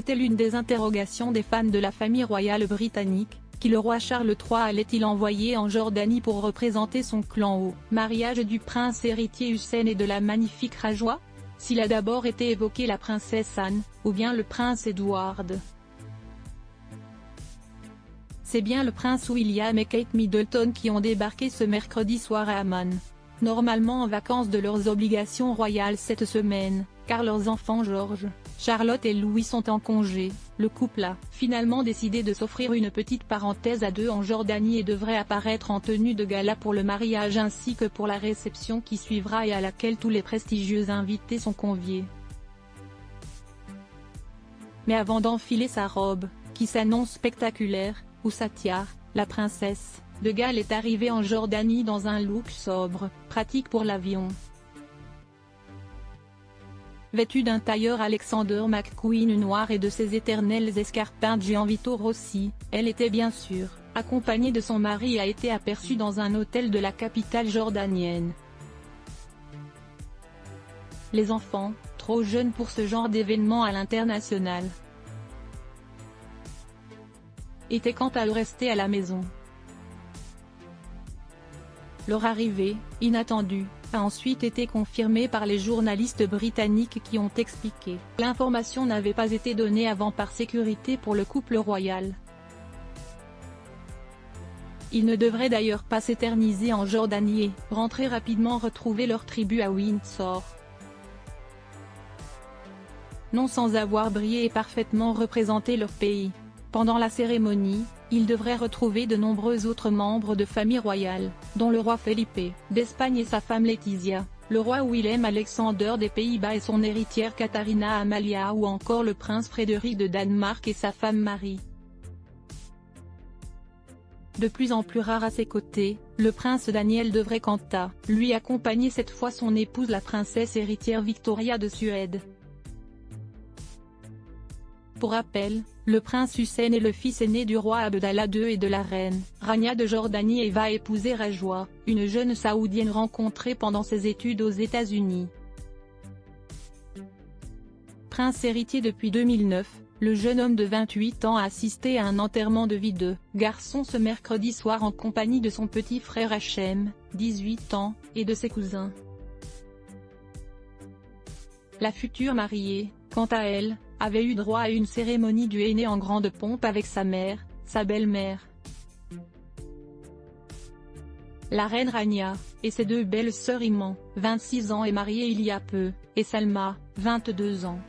C'était l'une des interrogations des fans de la famille royale britannique. Qui le roi Charles III allait-il envoyer en Jordanie pour représenter son clan au mariage du prince héritier Hussein et de la magnifique Rajwa? S'il a d'abord été évoqué la princesse Anne, ou bien le prince Edward. C'est bien le prince William et Kate Middleton qui ont débarqué ce mercredi soir à Amman. Normalement en vacances de leurs obligations royales cette semaine, car leurs enfants George, Charlotte et Louis sont en congé. Le couple a finalement décidé de s'offrir une petite parenthèse à deux en Jordanie et devrait apparaître en tenue de gala pour le mariage ainsi que pour la réception qui suivra et à laquelle tous les prestigieux invités sont conviés. Mais avant d'enfiler sa robe, qui s'annonce spectaculaire, ou sa tiare, la princesse de Galles est arrivée en Jordanie dans un look sobre, pratique pour l'avion. Vêtue d'un tailleur Alexander McQueen noir et de ses éternels escarpins Gianvito Rossi, elle était bien sûr accompagnée de son mari et a été aperçue dans un hôtel de la capitale jordanienne. Les enfants, trop jeunes pour ce genre d'événement à l'international, étaient quant à eux restés à la maison. Leur arrivée, inattendue, a ensuite été confirmée par les journalistes britanniques qui ont expliqué que l'information n'avait pas été donnée avant par sécurité pour le couple royal. Ils ne devraient d'ailleurs pas s'éterniser en Jordanie et rentrer rapidement retrouver leur tribu à Windsor. Non sans avoir brillé et parfaitement représenté leur pays. Pendant la cérémonie, ils devraient retrouver de nombreux autres membres de famille royale, dont le roi Felipe d'Espagne et sa femme Laetitia, le roi Willem Alexander des Pays-Bas et son héritière Katharina Amalia ou encore le prince Frédéric de Danemark et sa femme Marie. De plus en plus rare à ses côtés, le prince Daniel devrait quant à lui accompagner cette fois son épouse la princesse héritière Victoria de Suède. Pour rappel, le prince Hussein est le fils aîné du roi Abdallah II et de la reine Rania de Jordanie et va épouser Rajwa, une jeune saoudienne rencontrée pendant ses études aux États-Unis. Prince héritier depuis 2009, le jeune homme de 28 ans a assisté à un enterrement de vie de garçon ce mercredi soir en compagnie de son petit frère Hachem, 18 ans, et de ses cousins. La future mariée, quant à elle, avait eu droit à une cérémonie du henné en grande pompe avec sa mère, sa belle-mère, la reine Rania, et ses deux belles sœurs Iman, 26 ans et mariée il y a peu, et Salma, 22 ans.